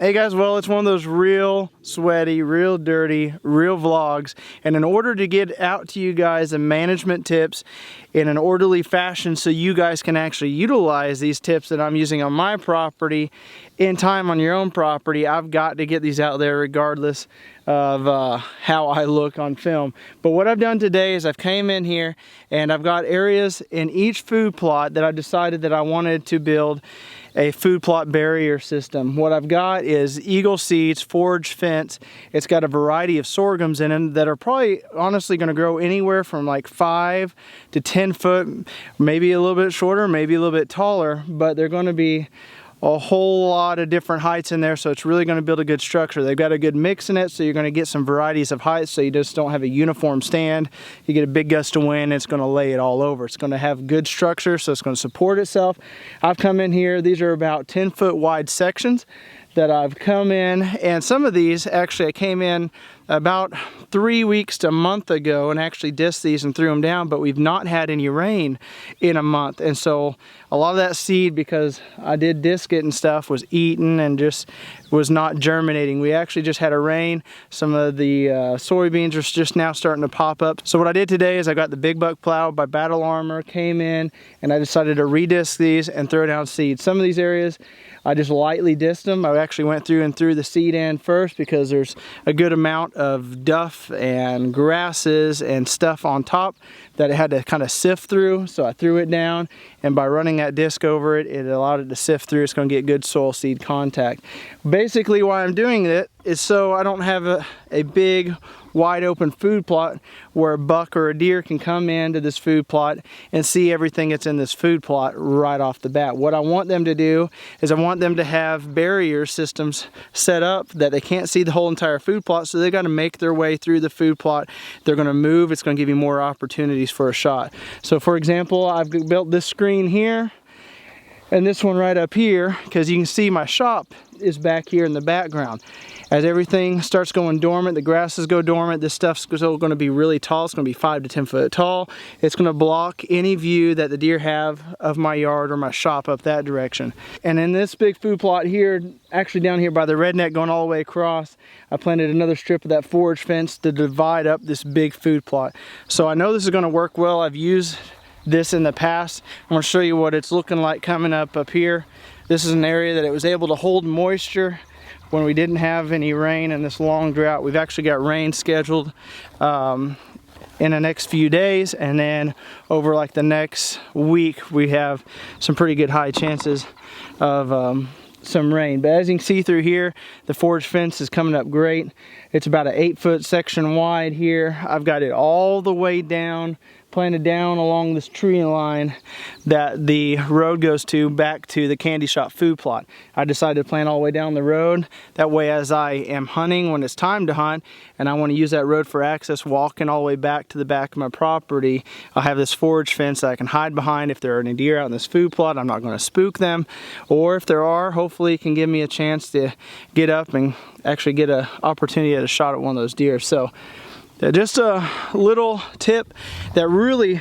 Hey guys, well, it's one of those real sweaty, real dirty, real vlogs. And in order to get out to you guys the management tips in an orderly fashion so you guys can actually utilize these tips that I'm using on my property in time on your own property, I've got to get these out there regardless of how I look on film. But what I've done today is I've came in here and I've got areas in each food plot that I decided that I wanted to build a food plot barrier system. What I've got is eagle seeds, forage fence. It's got a variety of sorghums in it that are probably honestly going to grow anywhere from like 5 to 10 foot, maybe a little bit shorter, maybe a little bit taller, but they're going to be a whole lot of different heights in there, so it's really going to build a good structure. They've got a good mix in it, so you're going to get some varieties of heights, so you just don't have a uniform stand. You get a big gust of wind, it's going to lay it all over. It's going to have good structure, so it's going to support itself. I've come in here, these are about 10 foot wide sections that I've come in, and some of these actually I came in about 3 weeks to a month ago and actually disked these and threw them down, but we've not had any rain in a month, and so a lot of that seed, because I did disc it and stuff, was eaten and just was not germinating. We actually just had a rain. Some of the soybeans are just now starting to pop up. So what I did today is I got the big buck plow by Battle Armor, came in, and I decided to redisc these and throw down seeds. Some of these areas I just lightly disked them. I actually went through and threw the seed in first because there's a good amount of duff and grasses and stuff on top that it had to kind of sift through. So I threw it down, and by running that disc over it, it allowed it to sift through. It's going to get good soil seed contact. Basically why I'm doing it is so I don't have a big wide open food plot where a buck or a deer can come into this food plot and see everything that's in this food plot right off the bat. What I want them to do is I want them to have barrier systems set up that they can't see the whole entire food plot, so they got to make their way through the food plot. They're going to move. It's going to give you more opportunities for a shot. So for example, I've built this screen here and this one right up here, because you can see my shop is back here in the background. As everything starts going dormant, the grasses go dormant, this stuff's still going to be really tall. It's going to be 5 to 10 foot tall. It's going to block any view that the deer have of my yard or my shop up that direction. And in this big food plot here, actually down here by the redneck going all the way across, I planted another strip of that forage fence to divide up this big food plot. So I know this is going to work well. I've used this in the past. I'm going to show you what it's looking like coming up here. This is an area that it was able to hold moisture when we didn't have any rain in this long drought. We've actually got rain scheduled in the next few days, and then over like the next week we have some pretty good high chances of some rain. But as you can see through here, the forage fence is coming up great. It's about an 8 foot section wide here. I've got it all the way down, planted down along this tree line that the road goes to back to the candy shop food plot. I decided to plant all the way down the road. That way, as I am hunting when it's time to hunt and I want to use that road for access, walking all the way back to the back of my property, I'll have this forage fence that I can hide behind. If there are any deer out in this food plot, I'm not going to spook them. Or if there are, hopefully it can give me a chance to get up and actually get an opportunity at a shot at one of those deer. So just a little tip that really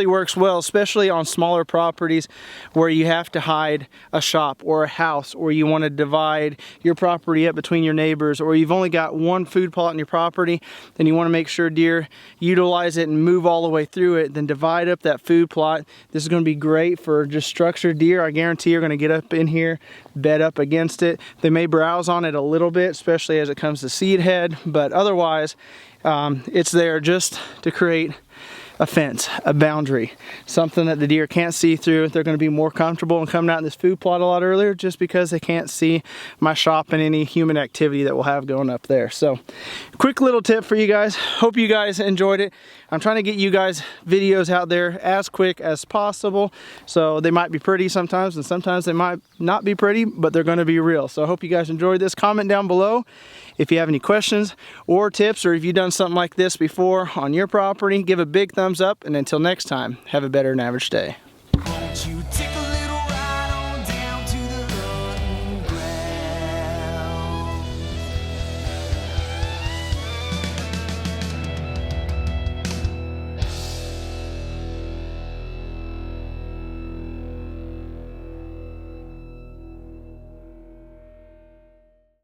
works well, especially on smaller properties where you have to hide a shop or a house, or you want to divide your property up between your neighbors, or you've only got one food plot in your property and you want to make sure deer utilize it and move all the way through it. Then divide up that food plot. This is going to be great for just structured deer. I guarantee you're going to get up in here, bed up against it. They may browse on it a little bit, especially as it comes to seed head, but otherwise it's there just to create a fence, a boundary, something that the deer can't see through. They're going to be more comfortable in coming out in this food plot a lot earlier just because they can't see my shop and any human activity that we'll have going up there. So quick little tip for you guys. Hope you guys enjoyed it. I'm trying to get you guys videos out there as quick as possible. So they might be pretty sometimes, and sometimes they might not be pretty, but they're going to be real. So I hope you guys enjoyed this. Comment down below if you have any questions or tips, or if you've done something like this before on your property. Give a big thumbs up, and until next time, have a better than average day.